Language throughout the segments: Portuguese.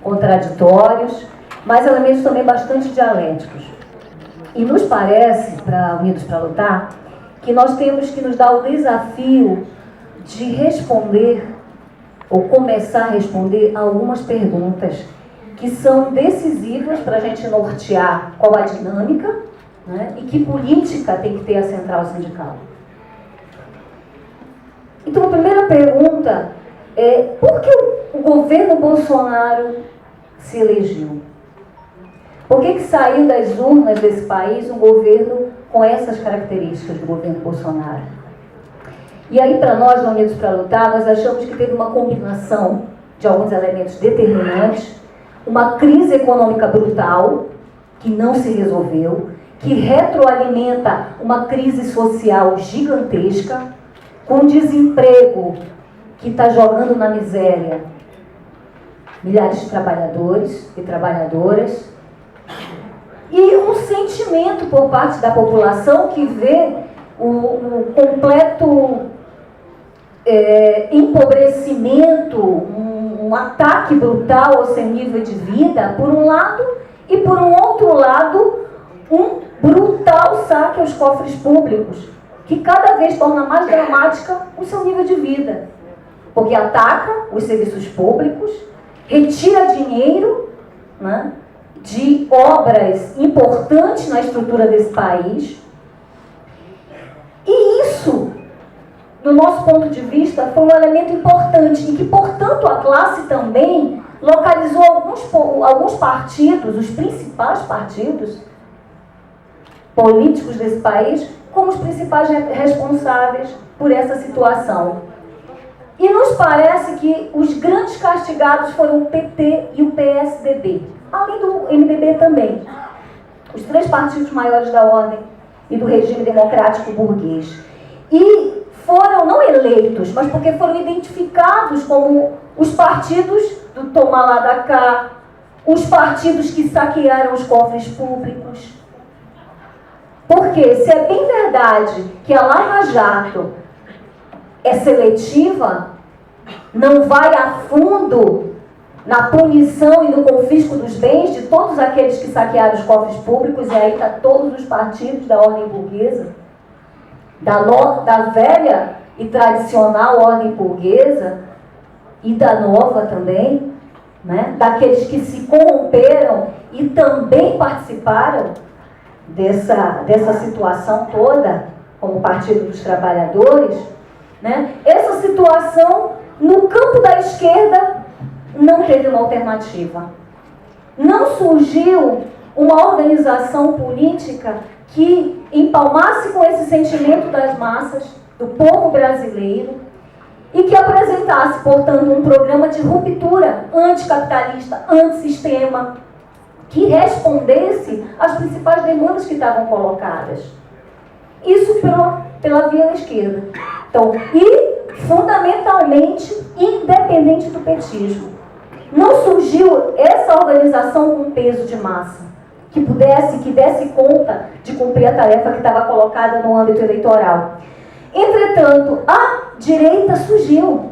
contraditórios, mas elementos também bastante dialéticos. E nos parece, para Unidos para Lutar, que nós temos que nos dar o desafio de responder, ou começar a responder, a algumas perguntas que são decisivas para a gente nortear qual a dinâmica, né, e que política tem que ter a central sindical. Então, a primeira pergunta é: por que o governo Bolsonaro se elegeu? Por que saiu das urnas desse país um governo com essas características do governo Bolsonaro? E aí, para nós, Unidos para Lutar, nós achamos que teve uma combinação de alguns elementos determinantes, uma crise econômica brutal, que não se resolveu, que retroalimenta uma crise social gigantesca, com desemprego que está jogando na miséria milhares de trabalhadores e trabalhadoras, e um sentimento por parte da população que vê o completo empobrecimento, um ataque brutal ao seu nível de vida, por um lado, e por um outro lado, um brutal saque aos cofres públicos, que cada vez torna mais dramática o seu nível de vida, porque ataca os serviços públicos, retira dinheiro, né, de obras importantes na estrutura desse país. E isso, do nosso ponto de vista, foi um elemento importante e que, portanto, a classe também localizou alguns partidos, os principais partidos políticos desse país, como os principais responsáveis por essa situação. E nos parece que os grandes castigados foram o PT e o PSDB, além do MDB também. Os três partidos maiores da ordem e do regime democrático burguês. E foram não eleitos, mas porque foram identificados como os partidos do toma lá da cá, os partidos que saquearam os cofres públicos. Porque se é bem verdade que a Lava Jato é seletiva, não vai a fundo na punição e no confisco dos bens de todos aqueles que saquearam os cofres públicos, e aí está todos os partidos da ordem burguesa, da velha e tradicional ordem burguesa, e da nova também, né? Daqueles que se corromperam e também participaram dessa situação toda, como Partido dos Trabalhadores, né? Essa situação, no campo da esquerda, não teve uma alternativa. Não surgiu uma organização política que empalmasse com esse sentimento das massas, do povo brasileiro, e que apresentasse, portanto, um programa de ruptura anticapitalista, antissistema, que respondesse às principais demandas que estavam colocadas. Isso pela via da esquerda. Então, e fundamentalmente independente do petismo. Não surgiu essa organização com peso de massa, que desse conta de cumprir a tarefa que estava colocada no âmbito eleitoral. Entretanto, a direita surgiu.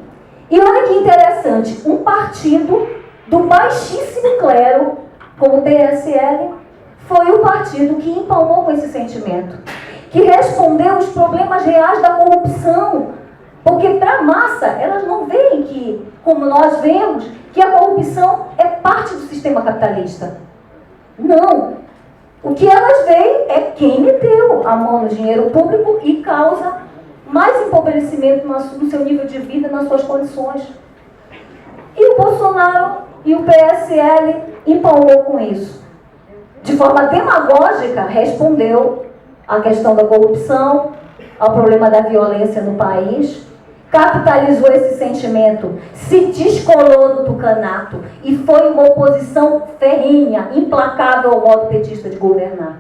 E olha que interessante, um partido do baixíssimo clero, como o PSL, foi o partido que empalmou com esse sentimento, que respondeu os problemas reais da corrupção. Porque para a massa, elas não veem que, como nós vemos, que a corrupção é parte do sistema capitalista. Não. O que elas veem é quem meteu a mão no dinheiro público e causa mais empobrecimento no seu nível de vida, nas suas condições. E o Bolsonaro e o PSL empalmou com isso. De forma demagógica, respondeu à questão da corrupção, ao problema da violência no país, capitalizou esse sentimento, se descolou do tucanato e foi uma oposição ferrenha, implacável ao modo petista de governar.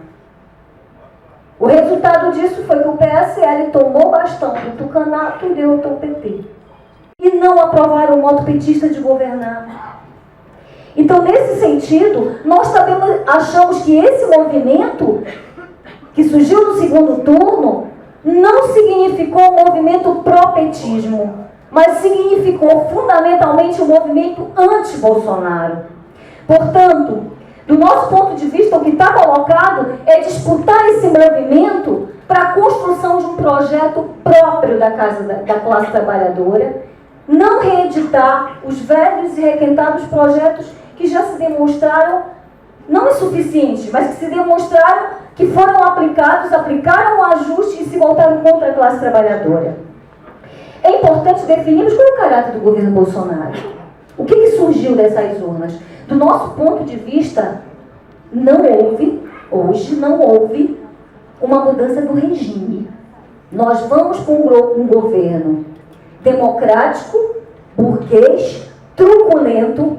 O resultado disso foi que o PSL tomou bastão do tucanato e derrotou o PT. E não aprovaram o modo petista de governar. Então, nesse sentido, nós também achamos que esse movimento, que surgiu no segundo turno, não significou um movimento pró-petismo, mas significou fundamentalmente um movimento anti-Bolsonaro. Portanto, do nosso ponto de vista, o que está colocado é disputar esse movimento para a construção de um projeto próprio da classe trabalhadora, não reeditar os velhos e requentados projetos que já se demonstraram não insuficientes, mas que se demonstraram que foram aplicaram o ajuste e se voltaram contra a classe trabalhadora. É importante definirmos qual é o caráter do governo Bolsonaro. O que surgiu dessas urnas? Do nosso ponto de vista, hoje não houve uma mudança do regime. Nós vamos com um governo democrático, burguês, truculento,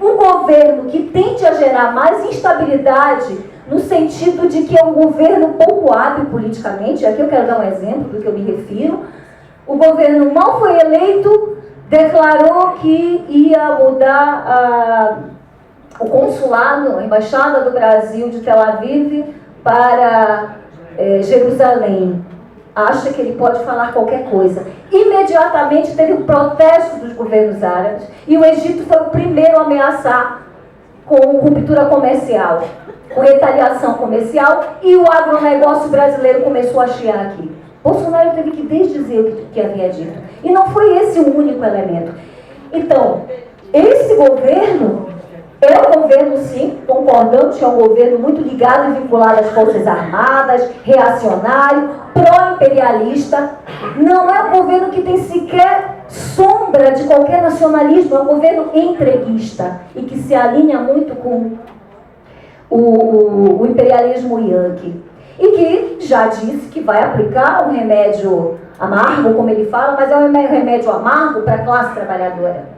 um governo que tende a gerar mais instabilidade no sentido de que é um governo pouco hábil politicamente. Aqui eu quero dar um exemplo do que eu me refiro. O governo mal foi eleito, declarou que ia mudar o consulado, a embaixada do Brasil de Tel Aviv para Jerusalém. Acha que ele pode falar qualquer coisa. Imediatamente teve um protesto dos governos árabes e o Egito foi o primeiro a ameaçar com ruptura comercial, com retaliação comercial, e o agronegócio brasileiro começou a chiar aqui. Bolsonaro teve que desdizer o que havia dito. E não foi esse o único elemento. Então, esse governo é um governo, sim, concordamos que é um governo muito ligado e vinculado às Forças Armadas, reacionário, pró-imperialista. Não é um governo que tem sequer sombra de qualquer nacionalismo, é um governo entreguista e que se alinha muito com o imperialismo yankee. E que já disse que vai aplicar um remédio amargo, como ele fala, mas é um remédio amargo para a classe trabalhadora.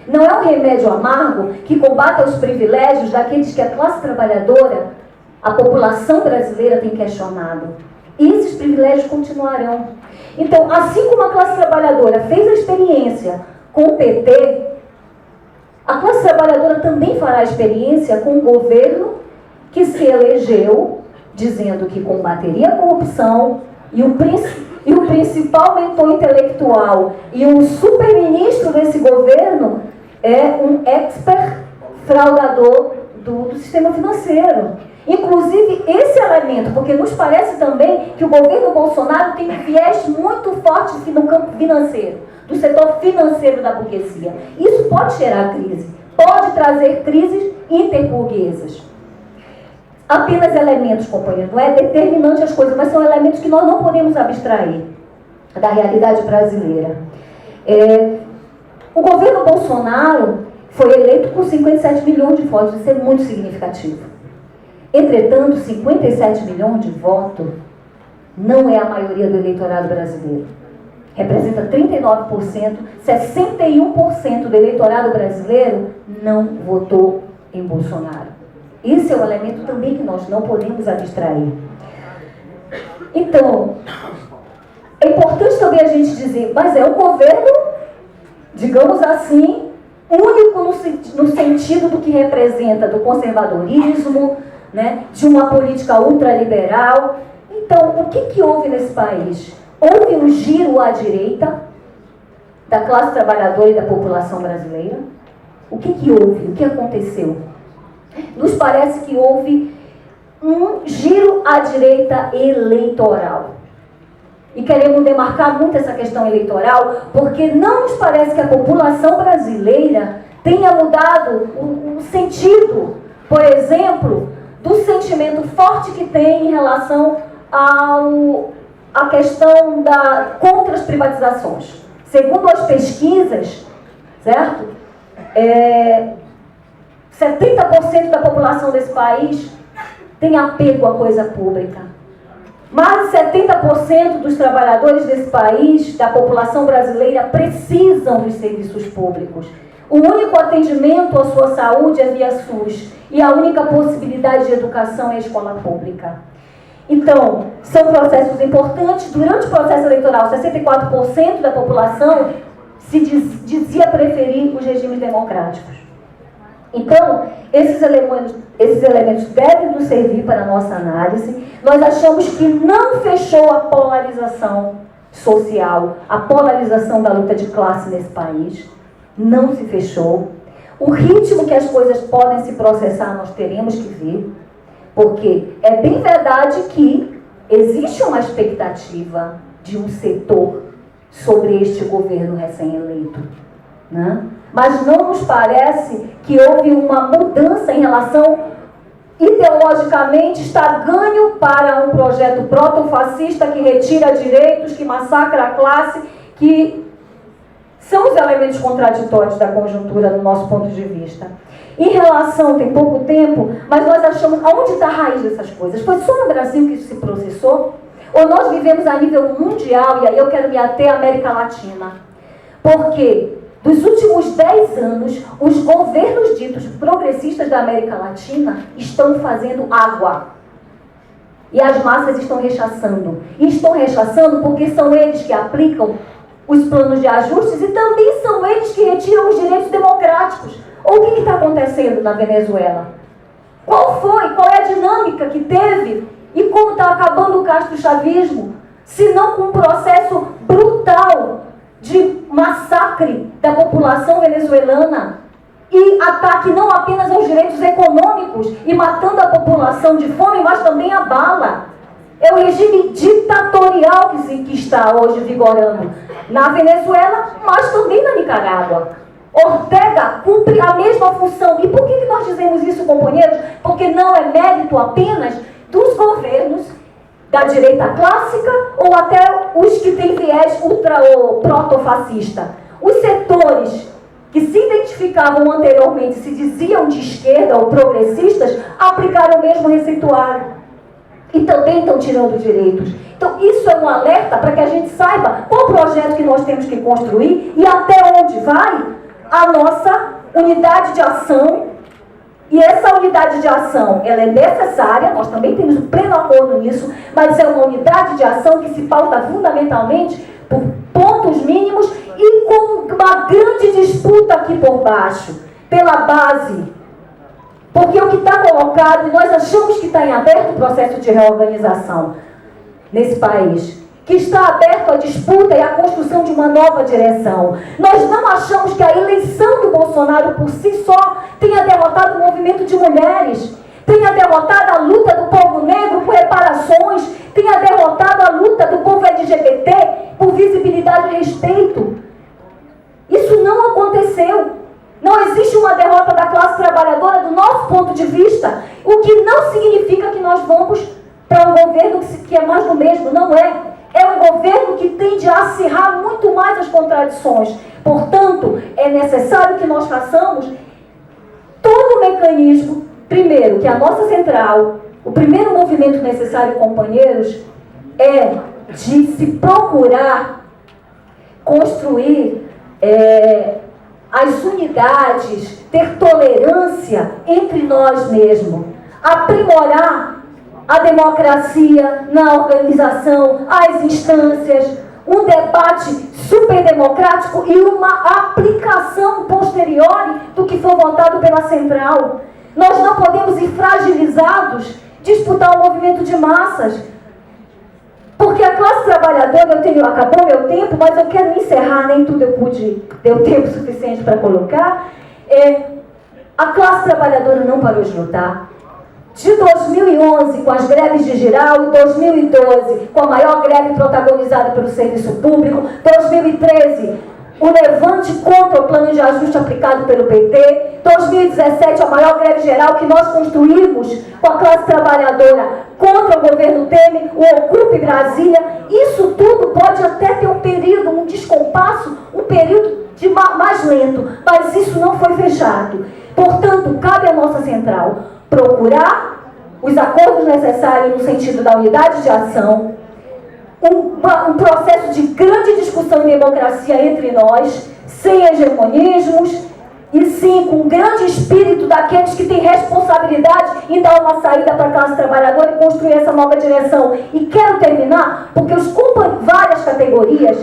Não é um remédio amargo que combata os privilégios daqueles que a classe trabalhadora, a população brasileira tem questionado. E esses privilégios continuarão. Então, assim como a classe trabalhadora fez a experiência com o PT, a classe trabalhadora também fará a experiência com o governo que se elegeu dizendo que combateria a corrupção e o principal mentor intelectual e o superministro desse governo é um expert fraudador do sistema financeiro. Inclusive, esse elemento, porque nos parece também que o governo Bolsonaro tem um viés muito forte no campo financeiro, do setor financeiro da burguesia. Isso pode gerar crise, pode trazer crises interburguesas. Apenas elementos, companheiros, não é determinante as coisas, mas são elementos que nós não podemos abstrair da realidade brasileira. O governo Bolsonaro foi eleito com 57 milhões de votos, isso é muito significativo. Entretanto, 57 milhões de votos não é a maioria do eleitorado brasileiro. Representa 39%, 61% do eleitorado brasileiro não votou em Bolsonaro. Esse é um elemento também que nós não podemos abstrair. Então, é importante também a gente dizer, mas é um governo, digamos assim, único no sentido do que representa do conservadorismo, né, de uma política ultraliberal. Então, o que houve nesse país? Houve um giro à direita da classe trabalhadora e da população brasileira? O que houve? O que aconteceu? Nos parece que houve um giro à direita eleitoral. E queremos demarcar muito essa questão eleitoral, porque não nos parece que a população brasileira tenha mudado o sentido, por exemplo, do sentimento forte que tem em relação à questão contra as privatizações. Segundo as pesquisas, certo? 70% da população desse país tem apego à coisa pública. Mais de 70% dos trabalhadores desse país, da população brasileira, precisam dos serviços públicos. O único atendimento à sua saúde é via SUS. E a única possibilidade de educação é a escola pública. Então, são processos importantes. Durante o processo eleitoral, 64% da população dizia preferir os regimes democráticos. Então, esses elementos devem nos servir para a nossa análise. Nós achamos que não fechou a polarização social, a polarização da luta de classe nesse país. Não se fechou. o ritmo que as coisas podem se processar, nós teremos que ver, porque é bem verdade que existe uma expectativa de um setor sobre este governo recém-eleito, né? Mas não nos parece que houve uma mudança em relação, ideologicamente, está ganho para um projeto proto-fascista que retira direitos, que massacra a classe, que são os elementos contraditórios da conjuntura do nosso ponto de vista. Em relação, tem pouco tempo, mas nós achamos, aonde está a raiz dessas coisas? Foi só no Brasil que isso se processou? Ou nós vivemos a nível mundial, e aí eu quero me ater à América Latina? Porque dos últimos 10 anos, os governos ditos progressistas da América Latina estão fazendo água. E as massas estão rechaçando. E estão rechaçando porque são eles que aplicam os planos de ajustes e também são eles que retiram os direitos democráticos. Ou o que está acontecendo na Venezuela? Qual é a dinâmica que teve e como está acabando o castrochavismo, se não com um processo brutal de massacre da população venezuelana e ataque não apenas aos direitos econômicos e matando a população de fome, mas também a bala. É o regime ditatorial que está hoje vigorando na Venezuela, mas também na Nicarágua. Ortega cumpre a mesma função. E por que nós dizemos isso, companheiros? Porque não é mérito apenas dos governos da direita clássica ou até os que têm viés ultra ou proto-fascista. Os setores que se identificavam anteriormente, se diziam de esquerda ou progressistas, aplicaram o mesmo receituário. E também estão tirando direitos. Então, isso é um alerta para que a gente saiba qual projeto que nós temos que construir e até onde vai a nossa unidade de ação. E essa unidade de ação, ela é necessária, nós também temos um pleno acordo nisso, mas é uma unidade de ação que se pauta fundamentalmente por pontos mínimos e com uma grande disputa aqui por baixo, pela base. Porque o que está colocado, e nós achamos que está em aberto o processo de reorganização nesse país, que está aberto à disputa e à construção de uma nova direção. Nós não achamos que a eleição do Bolsonaro por si só tenha derrotado o movimento de mulheres, tenha derrotado a luta do povo negro por reparações, tenha derrotado a luta do povo LGBT por visibilidade e respeito. Isso não aconteceu. Não existe uma derrota da classe trabalhadora do nosso ponto de vista, o que não significa que nós vamos para um governo que é mais do mesmo, não é. É um governo que tende a acirrar muito mais as contradições. Portanto, é necessário que nós façamos todo o mecanismo. Primeiro, que a nossa central, o primeiro movimento necessário, companheiros, é de se procurar construir as unidades, ter tolerância entre nós mesmos, aprimorar a democracia na organização, as instâncias, um debate superdemocrático e uma aplicação posterior do que foi votado pela central. Nós não podemos ir fragilizados disputar o movimento de massas. Porque a classe trabalhadora, acabou meu tempo, mas eu quero encerrar, nem tudo deu tempo suficiente para colocar. A classe trabalhadora não parou de lutar. De 2011, com as greves de geral, e 2012, com a maior greve protagonizada pelo serviço público, 2013, o levante contra o plano de ajuste aplicado pelo PT, 2017, a maior greve geral que nós construímos com a classe trabalhadora contra o governo Temer, o Ocupe Brasília. Isso tudo pode até ter um período, um descompasso, um período mais lento, mas isso não foi fechado. Portanto, cabe à nossa central procurar os acordos necessários no sentido da unidade de ação, um processo de grande discussão e democracia entre nós, sem hegemonismos, e sim com um grande espírito daqueles que têm responsabilidade em dar uma saída para a classe trabalhadora e construir essa nova direção. E quero terminar, porque várias categorias,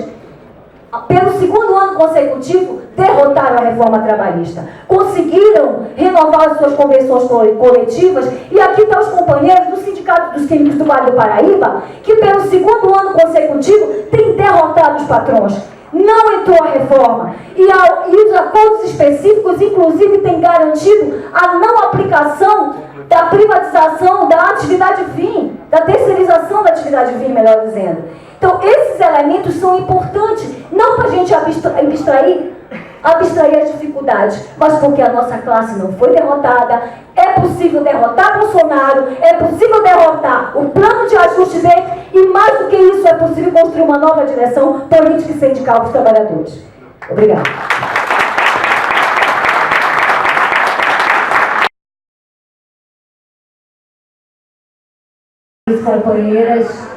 pelo segundo ano consecutivo, derrotaram a reforma trabalhista. Conseguiram renovar as suas convenções coletivas. E aqui estão os companheiros do Sindicato dos Químicos do Vale do Paraíba, que pelo segundo ano consecutivo têm derrotado os patrões. Não entrou a reforma. E ao E os acordos específicos, inclusive, têm garantido a não aplicação da privatização da atividade fim, da terceirização da atividade fim, melhor dizendo. Então, esses elementos são importantes, não para a gente abstrair as dificuldades, mas porque a nossa classe não foi derrotada. É possível derrotar Bolsonaro, é possível derrotar o plano de ajuste dele, e mais do que isso, é possível construir uma nova direção política e sindical para os trabalhadores. Obrigada. Companheiras,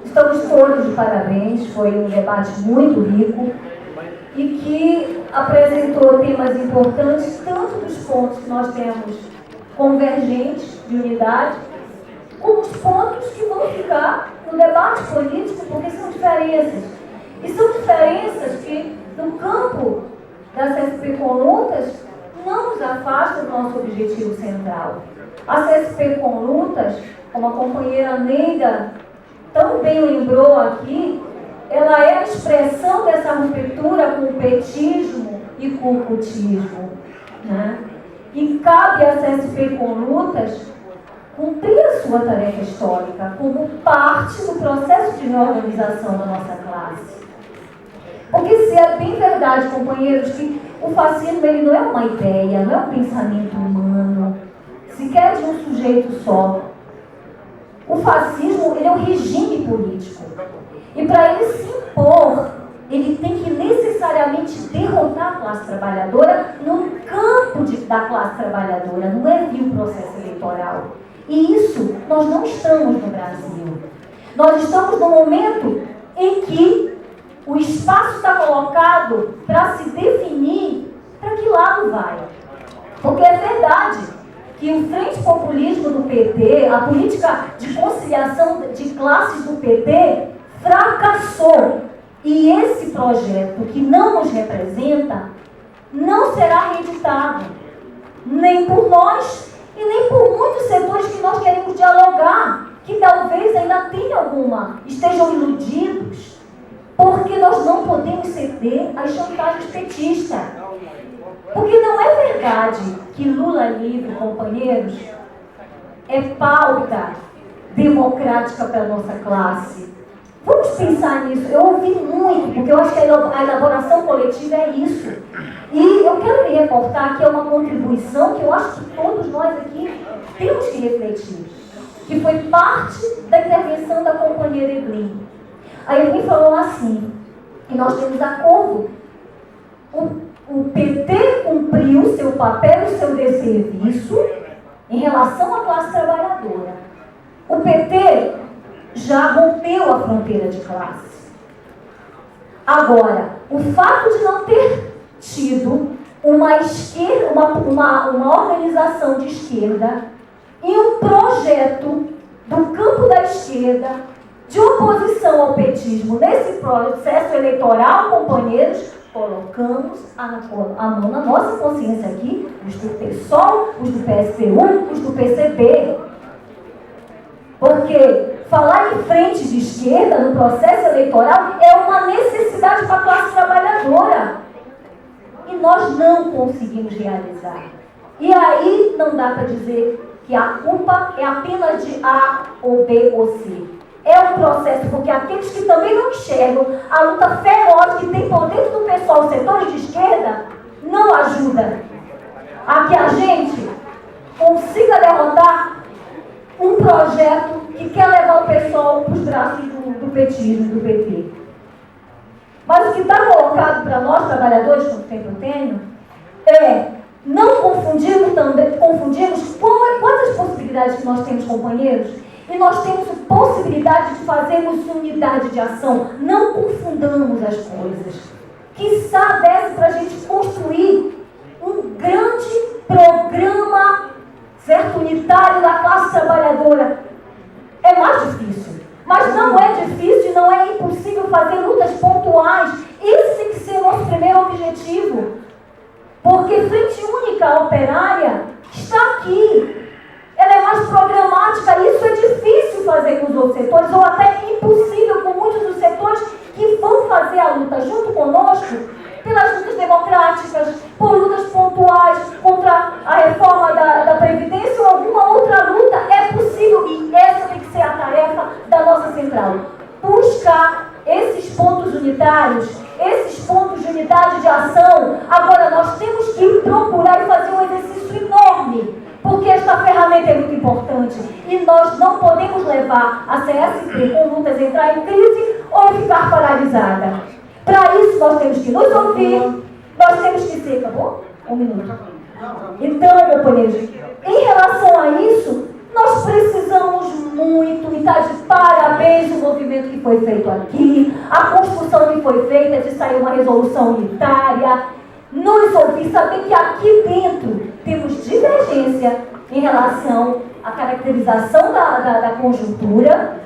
estamos todos de parabéns, foi um debate muito rico e que apresentou temas importantes, tanto dos pontos que nós temos convergentes de unidade, como os pontos que vão ficar no debate político, porque são diferenças. E são diferenças que, no campo da CSP com lutas, não nos afastam do nosso objetivo central. A CSP com lutas, como a companheira Neida tão bem lembrou aqui, ela é a expressão dessa ruptura com o petismo e com o cultismo, né? E cabe à CSP com lutas cumprir a sua tarefa histórica como parte do processo de reorganização da nossa classe. Porque se é bem verdade, companheiros, que o fascismo ele não é uma ideia, não é um pensamento humano, sequer de um sujeito só. O fascismo ele é um regime político. E para ele se impor, ele tem que necessariamente derrotar a classe trabalhadora no campo da classe trabalhadora, não é via o processo eleitoral. E isso nós não estamos no Brasil. Nós estamos no momento em que o espaço está colocado para se definir para que lado vai. Porque é verdade que o Frente Populismo do PT, a política de conciliação de classes do PT, fracassou. E esse projeto que não nos representa não será reeditado, nem por nós e nem por muitos setores que nós queremos dialogar, que talvez ainda tenham estejam iludidos, porque nós não podemos ceder às chantagens petistas. Porque não é verdade que Lula livre, companheiros, é pauta democrática para a nossa classe. Vamos pensar nisso. Eu ouvi muito, porque eu acho que a elaboração coletiva é isso. E eu quero me reportar que é uma contribuição que eu acho que todos nós aqui temos que refletir, que foi parte da intervenção da companheira Evelyn. A Evelyn falou assim, e nós temos acordo, o PT cumpriu seu papel e seu desserviço em relação à classe trabalhadora. O PT já rompeu a fronteira de classe. Agora, o fato de não ter tido uma esquerda, uma organização de esquerda e um projeto do campo da esquerda de oposição ao petismo nesse processo eleitoral, companheiros, colocamos a mão na nossa consciência aqui, os do PSOL, os do PSTU, os do PCB. Porque falar em frente de esquerda no processo eleitoral é uma necessidade para a classe trabalhadora. E nós não conseguimos realizar. E aí não dá para dizer que a culpa é apenas de A ou B ou C. É um processo, porque aqueles que também não enxergam a luta feroz que tem por dentro do pessoal, setores de esquerda, não ajuda a que a gente consiga derrotar um projeto que quer levar o pessoal para os braços do petismo, do PT. Mas o que está colocado para nós, trabalhadores, quanto tempo eu tenho, é não confundirmos quais as possibilidades que nós temos, companheiros, e nós temos possibilidade de fazermos unidade de ação. Não confundamos as coisas. Quiçá desse para a gente construir um grande programa, certo, unitário da classe trabalhadora. É mais difícil. Mas não é difícil e não é impossível fazer lutas pontuais. Esse tem que ser o nosso primeiro objetivo. Porque Frente Única Operária está aqui. Ela é mais programática. Isso é difícil fazer com os outros setores, ou até impossível com muitos dos setores que vão fazer a luta junto conosco lógico, pelas lutas democráticas, por lutas pontuais contra a reforma da Previdência ou alguma outra luta, é possível, e essa tem que ser a tarefa da nossa central. Buscar esses pontos unitários, esses pontos de unidade de ação. Agora, nós temos que procurar e fazer um exercício enorme, porque esta ferramenta é muito importante e nós não podemos levar a CSP com lutas entrar em crise ou ficar paralisada. Para isso, nós temos que nos ouvir, nós temos que ser... Acabou? Um minuto. Então, meu companheiro, em relação a isso, nós precisamos muito, e está de parabéns o movimento que foi feito aqui, a construção que foi feita de sair uma resolução unitária, nos ouvir, saber que aqui dentro temos divergência em relação à caracterização da conjuntura,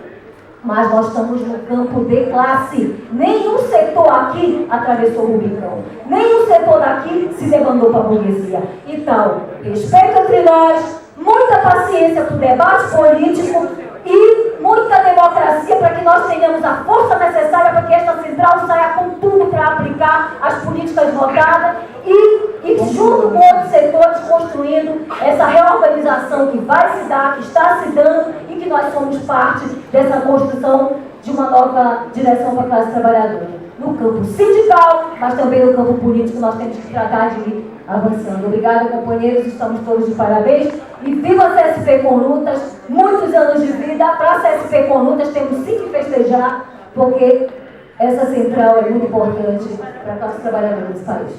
mas nós estamos no campo de classe. Nenhum setor aqui atravessou o Rubicão. Nenhum setor daqui se demandou para a burguesia. Então, respeito entre nós, muita paciência para o debate político e muita democracia para que nós tenhamos a força necessária para que esta central saia com tudo para aplicar as políticas votadas e junto com outros setores construindo essa reorganização que vai se dar, que está se dando e que nós somos parte dessa construção de uma nova direção para a classe trabalhadora. No campo sindical, mas também no campo político, nós temos que tratar de ir avançando. Obrigada, companheiros, estamos todos de parabéns. E viva a CSP com lutas, muitos anos de vida. Para a CSP com lutas, temos sim que festejar, porque essa central é muito importante para a classe trabalhadora desse país.